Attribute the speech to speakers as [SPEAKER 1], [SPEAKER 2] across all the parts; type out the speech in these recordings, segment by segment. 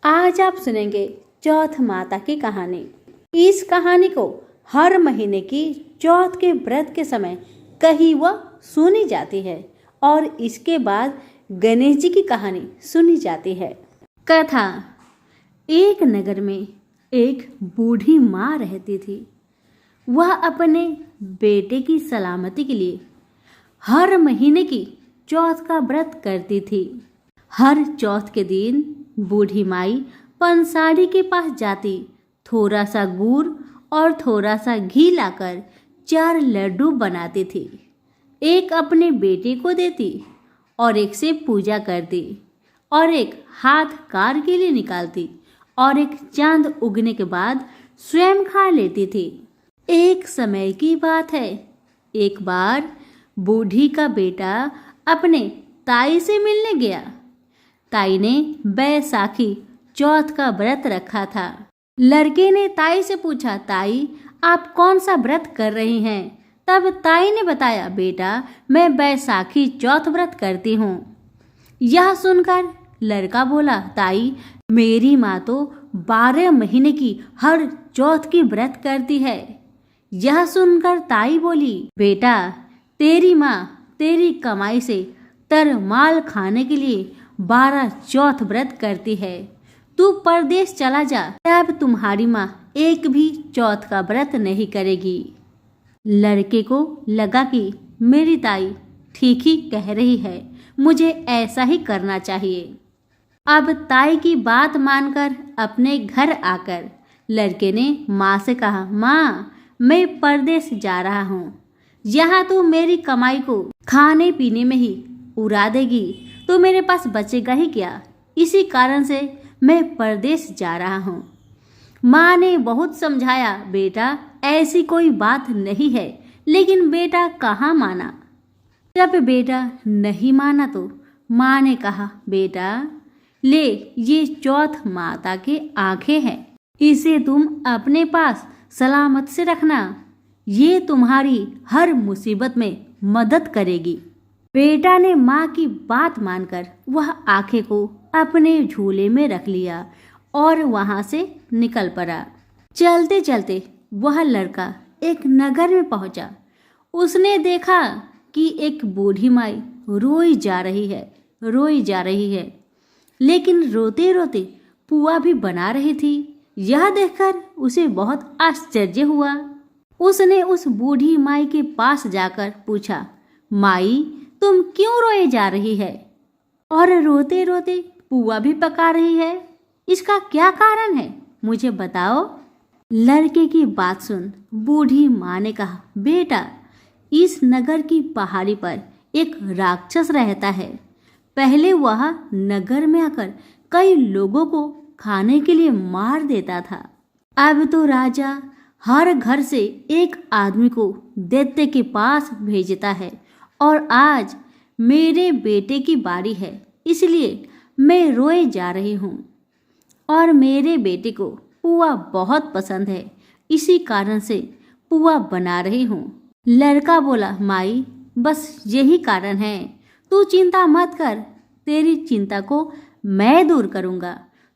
[SPEAKER 1] आज आप सुनेंगे चौथ माता की कहानी। इस कहानी को हर महीने की चौथ के व्रत के समय कहीं वह सुनी जाती है और इसके बाद गणेश जी की कहानी सुनी जाती है। कथा। एक नगर में एक बूढ़ी माँ रहती थी। वह अपने बेटे की सलामती के लिए हर महीने की चौथ का व्रत करती थी। हर चौथ के दिन बूढ़ी माई पंसारी के पास जाती, थोड़ा सा गुड़ और थोड़ा सा घी लाकर 4 लड्डू बनाती थी। एक अपने बेटे को देती और एक से पूजा करती और एक हाथ कार के लिए निकालती और एक चांद उगने के बाद स्वयं खा लेती थी। एक समय की बात है, एक बार बूढ़ी का बेटा अपने ताई से मिलने गया। ताई ने बैसाखी चौथ का व्रत रखा था। लड़के ने ताई से पूछा, ताई आप कौन सा व्रत कर रही हैं? तब ताई ने बताया, बेटा मैं बैसाखी चौथ व्रत करती हूँ। यह सुनकर लड़का बोला, ताई मेरी माँ तो 12 महीने की हर चौथ की व्रत करती है। यह सुनकर ताई बोली, बेटा तेरी माँ तेरी कमाई से तरमाल खाने के लिए 12 चौथ व्रत करती है। तू परदेश चला जा, तब तुम्हारी माँ एक भी चौथ का व्रत नहीं करेगी। लड़के को लगा कि मेरी ताई ठीक ही कह रही है, मुझे ऐसा ही करना चाहिए। अब ताई की बात मानकर अपने घर आकर लड़के ने माँ से कहा, माँ मैं परदेश जा रहा हूँ, यहाँ तू मेरी कमाई को खाने पीने में ही उड़ा देगी तो मेरे पास बचेगा ही क्या। इसी कारण से मैं परदेश जा रहा हूँ। माँ ने बहुत समझाया, बेटा ऐसी कोई बात नहीं है, लेकिन बेटा कहाँ माना। जब बेटा नहीं माना तो माँ ने कहा, बेटा ले ये चौथ माता के आंखें हैं, इसे तुम अपने पास सलामत से रखना, ये तुम्हारी हर मुसीबत में मदद करेगी। बेटा ने माँ की बात मानकर वह आंखें को अपने झूले में रख लिया और वहां से निकल पड़ा। चलते चलते वह लड़का एक नगर में पहुंचा। उसने देखा कि एक बूढ़ी माई रोई जा रही है, लेकिन रोते रोते पुआ भी बना रही थी। यह देखकर उसे बहुत आश्चर्य हुआ। उसने उस बूढ़ी माई के पास जाकर पूछा, माई तुम क्यों रोए जा रही है और रोते रोते पुआ भी पका रही है? इसका क्या कारण है, मुझे बताओ। लड़के की बात सुन बूढ़ी माँ ने कहा, बेटा इस नगर की पहाड़ी पर एक राक्षस रहता है। पहले वह नगर में आकर कई लोगों को खाने के लिए मार देता था। अब तो राजा हर घर से एक आदमी को दैत्य के पास भेजता है और आज मेरे बेटे की बारी है, इसलिए मैं रोए जा रही हूँ और मेरे बेटे को पुआ बहुत पसंद है, इसी कारण से पुआ बना रही हूँ। लड़का बोला, माई बस यही कारण है, तू चिंता मत कर, तेरी चिंता को मैं दूर करूँगा।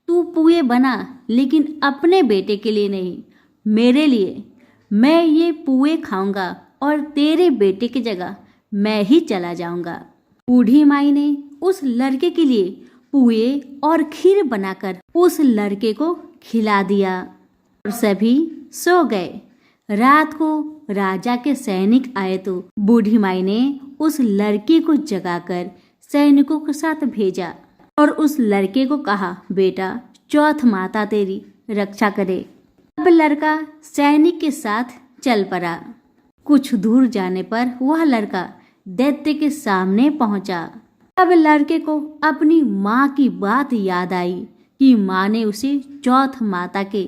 [SPEAKER 1] तू पुए बना, लेकिन अपने बेटे के लिए नहीं, मेरे लिए। मैं ये पुए खाऊंगा और तेरे बेटे की जगह मैं ही चला जाऊंगा। बूढ़ी माई ने उस लड़के के लिए पुए और खीर बनाकर उस लड़के को खिला दिया और सभी सो गए। रात को राजा के सैनिक आए तो बूढ़ी माई ने उस लड़के को जगाकर सैनिकों के साथ भेजा और उस लड़के को कहा, बेटा चौथ माता तेरी रक्षा करे। अब लड़का सैनिक के साथ चल पड़ा। कुछ दूर जाने पर वह लड़का दैत्य के सामने पहुंचा। अब लड़के को अपनी माँ की बात याद आई कि माँ ने उसे चौथ माता के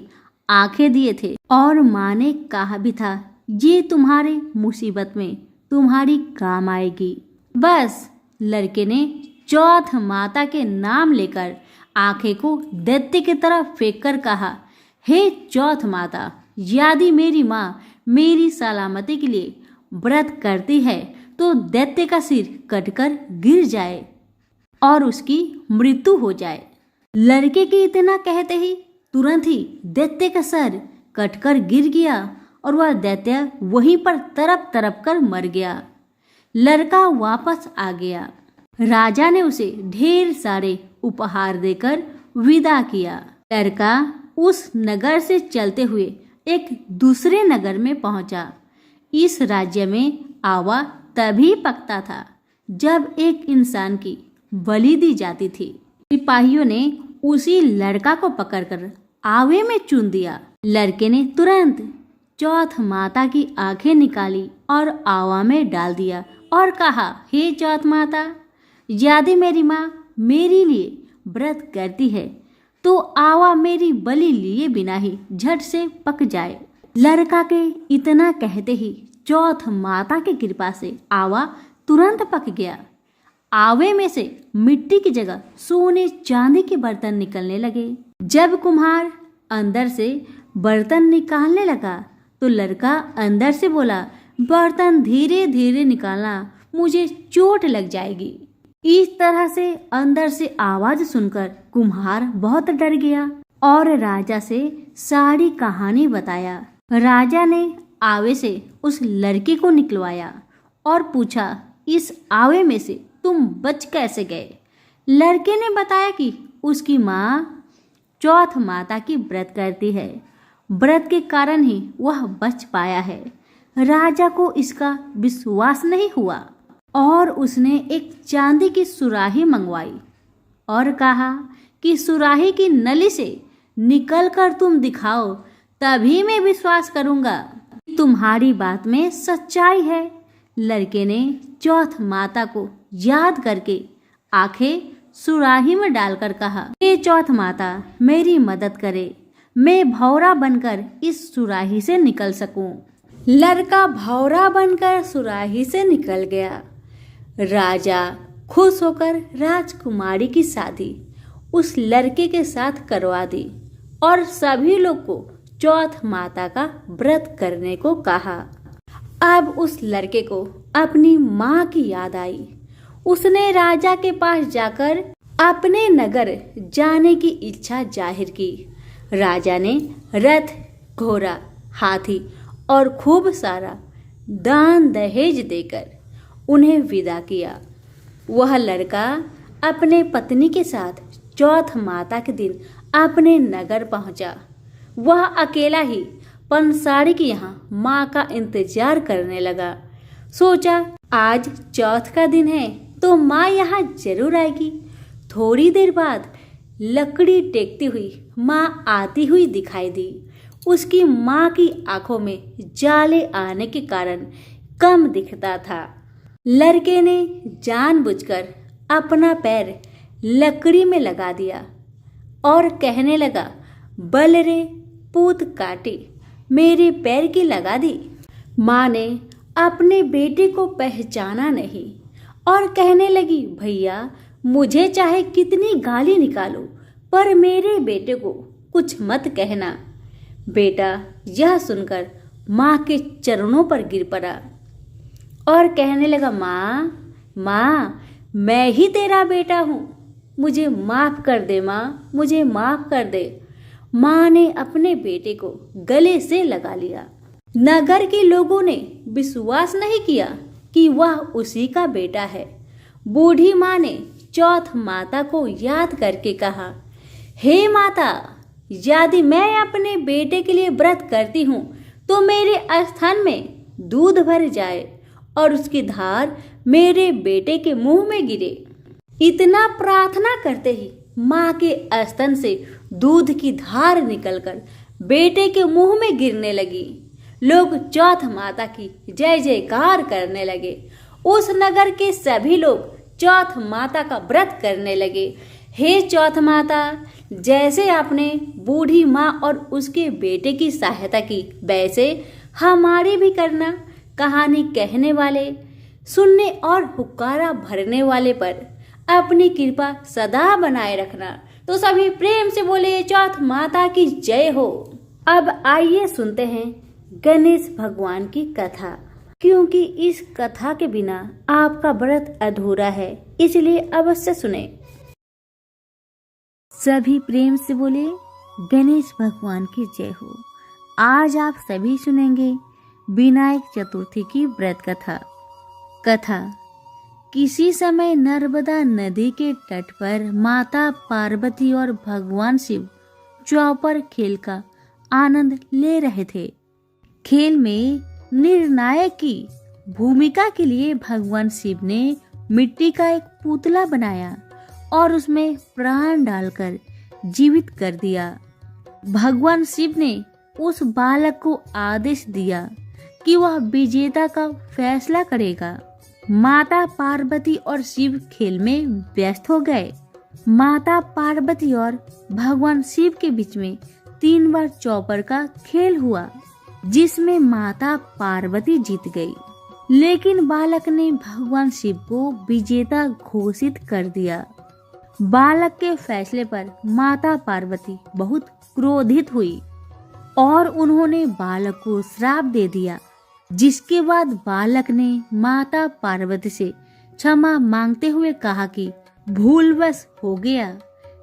[SPEAKER 1] आंखें दिए थे और माँ ने कहा भी था, ये तुम्हारे मुसीबत में तुम्हारी काम आएगी। बस लड़के ने चौथ माता के नाम लेकर आंखें को दैत्य की तरफ फेंक कर कहा, हे चौथ माता, यदि मेरी माँ मेरी सलामती के लिए व्रत करती है तो दैत्य का सिर कटकर गिर जाए और उसकी मृत्यु हो जाए। लड़के के इतना कहते ही तुरंत ही दैत्य का सर कटकर गिर गया और वह दैत्य वहीं पर तड़प तड़प कर मर गया। लड़का वापस आ गया। राजा ने उसे ढेर सारे उपहार देकर विदा किया। लड़का उस नगर से चलते हुए एक दूसरे नगर में पहुंचा। इस राज्य में आवा तभी पकता था जब एक इंसान की बलि दी जाती थी। सिपाहियों ने उसी लड़का को पकड़कर आवे में चुन दिया। लड़के ने तुरंत चौथ माता की आंखें निकाली और आवा में डाल दिया और कहा, हे चौथ माता, यदि मेरी माँ मेरे लिए व्रत करती है तो आवा मेरी बलि लिए बिना ही झट से पक जाए। लड़का के इतना कहते ही चौथ माता की कृपा से आवा तुरंत पक गया। आवे में से मिट्टी की जगह सोने चांदी के बर्तन निकलने लगे। जब कुम्हार अंदर से बर्तन निकालने लगा तो लड़का अंदर से बोला, बर्तन धीरे धीरे निकालना, मुझे चोट लग जाएगी। इस तरह से अंदर से आवाज सुनकर कुम्हार बहुत डर गया और राजा से सारी कहानी बताया। राजा ने आवे से उस लड़के को निकलवाया और पूछा, इस आवे में से तुम बच कैसे गए? लड़के ने बताया कि उसकी माँ चौथ माता की व्रत करती है, व्रत के कारण ही वह बच पाया है। राजा को इसका विश्वास नहीं हुआ और उसने एक चांदी की सुराही मंगवाई और कहा कि सुराही की नली से निकलकर तुम दिखाओ, तभी मैं विश्वास करूंगा तुम्हारी बात में सच्चाई है। लड़के ने चौथ माता को याद करके आंखें सुराही में डालकर कहा, हे चौथ माता, मेरी मदद करे, मैं भौरा बनकर इस सुराही से निकल सकूं। लड़का भौरा बनकर सुराही से निकल गया। राजा खुश होकर राजकुमारी की शादी उस लड़के के साथ करवा दी और सभी लोग को चौथ माता का व्रत करने को कहा। अब उस लड़के को अपनी माँ की याद आई। उसने राजा के पास जाकर अपने नगर जाने की इच्छा जाहिर की। राजा ने रथ, घोड़ा, हाथी और खूब सारा दान दहेज देकर उन्हें विदा किया। वह लड़का अपने पत्नी के साथ चौथ माता के दिन अपने नगर पहुंचा। वह अकेला ही पंसारी के यहाँ माँ का इंतजार करने लगा। सोचा, आज चौथ का दिन है तो माँ यहाँ जरूर आएगी। थोड़ी देर बाद लकड़ी टेकती हुई माँ आती हुई दिखाई दी। उसकी माँ की आंखों में जाले आने के कारण कम दिखता था। लड़के ने जानबूझकर अपना पैर लकड़ी में लगा दिया और कहने लगा, बल रे पूत काटी, मेरे पैर की लगा दी। माँ ने अपने बेटे को पहचाना नहीं और कहने लगी, भैया, मुझे चाहे कितनी गाली निकालो पर मेरे बेटे को कुछ मत कहना। बेटा यह सुनकर माँ के चरणों पर गिर पड़ा और कहने लगा, माँ, मैं ही तेरा बेटा हूँ, मुझे माफ कर दे माँ, मुझे माफ कर दे। माँ ने अपने बेटे को गले से लगा लिया। नगर के लोगों ने विश्वास नहीं किया कि वह उसी का बेटा है। बूढ़ी माँ ने चौथ माता को याद करके कहा, हे माता, यदि मैं अपने बेटे के लिए व्रत करती हूँ तो मेरे स्तन में दूध भर जाए और उसकी धार मेरे बेटे के मुंह में गिरे। इतना प्रार्थना करते ही माँ के स्तन से दूध की धार निकलकर बेटे के मुंह में गिरने लगी। लोग चौथ माता की जय जयकार करने लगे। उस नगर के सभी लोग चौथ माता का व्रत करने लगे। हे चौथ माता, जैसे आपने बूढ़ी माँ और उसके बेटे की सहायता की, वैसे हमारी भी करना। कहानी कहने वाले, सुनने और हुक्कारा भरने वाले पर अपनी कृपा सदा बनाए रखना। तो सभी प्रेम से बोले, चौथ माता की जय हो। अब आइए सुनते हैं गणेश भगवान की कथा, क्योंकि इस कथा के बिना आपका व्रत अधूरा है, इसलिए अवश्य सुने। सभी प्रेम से बोले गणेश भगवान की जय हो। आज आप सभी सुनेंगे विनायक चतुर्थी की व्रत कथा। किसी समय नर्मदा नदी के तट पर माता पार्वती और भगवान शिव चौपर खेल का आनंद ले रहे थे। खेल में निर्णायक की भूमिका के लिए भगवान शिव ने मिट्टी का एक पुतला बनाया और उसमें प्राण डालकर जीवित कर दिया। भगवान शिव ने उस बालक को आदेश दिया कि वह विजेता का फैसला करेगा। माता पार्वती और शिव खेल में व्यस्त हो गए। माता पार्वती और भगवान शिव के बीच में 3 बार चौपर का खेल हुआ, जिसमें माता पार्वती जीत गई, लेकिन बालक ने भगवान शिव को विजेता घोषित कर दिया। बालक के फैसले पर माता पार्वती बहुत क्रोधित हुई और उन्होंने बालक को श्राप दे दिया, जिसके बाद बालक ने माता पार्वती से क्षमा मांगते हुए कहा कि भूलवश हो गया,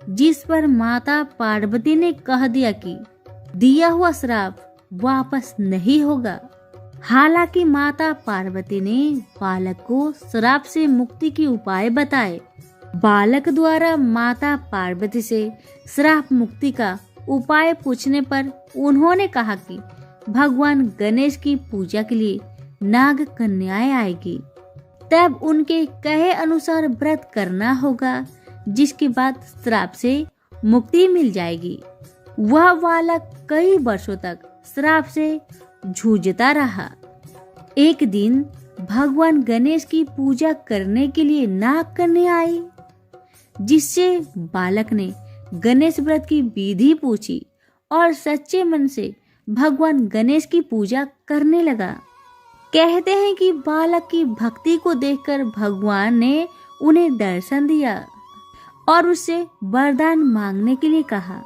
[SPEAKER 1] जिस पर माता पार्वती ने कह दिया कि दिया हुआ श्राप वापस नहीं होगा। हालांकि माता पार्वती ने बालक को श्राप से मुक्ति के उपाय बताए। बालक द्वारा माता पार्वती से श्राप मुक्ति का उपाय पूछने पर उन्होंने कहा कि भगवान गणेश की पूजा के लिए नाग कन्याएं आएगी, तब उनके कहे अनुसार व्रत करना होगा, जिसके बाद श्राप से मुक्ति मिल जाएगी। वह बालक कई वर्षों तक श्राप से जूझता रहा। एक दिन भगवान गणेश की पूजा करने के लिए नाग कन्या आई, जिससे बालक ने गणेश व्रत की विधि पूछी और सच्चे मन से भगवान गणेश की पूजा करने लगा। कहते हैं कि बालक की भक्ति को देखकर भगवान ने उन्हें दर्शन दिया और उससे वरदान मांगने के लिए कहा।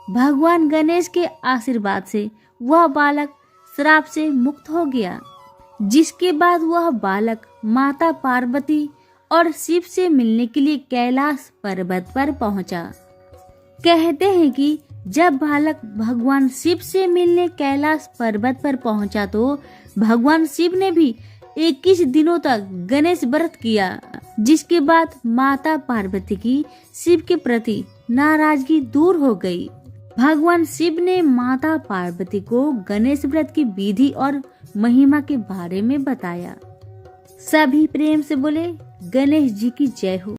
[SPEAKER 1] भगवान गणेश के आशीर्वाद से वह बालक श्राप से मुक्त हो गया, जिसके बाद वह बालक माता पार्वती और शिव से मिलने के लिए कैलाश पर्वत पर पहुंचा। कहते हैं कि जब बालक भगवान शिव से मिलने कैलाश पर्वत पर पहुंचा तो भगवान शिव ने भी 21 दिनों तक गणेश व्रत किया, जिसके बाद माता पार्वती की शिव के प्रति नाराजगी दूर हो गई। भगवान शिव ने माता पार्वती को गणेश व्रत की विधि और महिमा के बारे में बताया। सभी प्रेम से बोले गणेश जी की जय हो।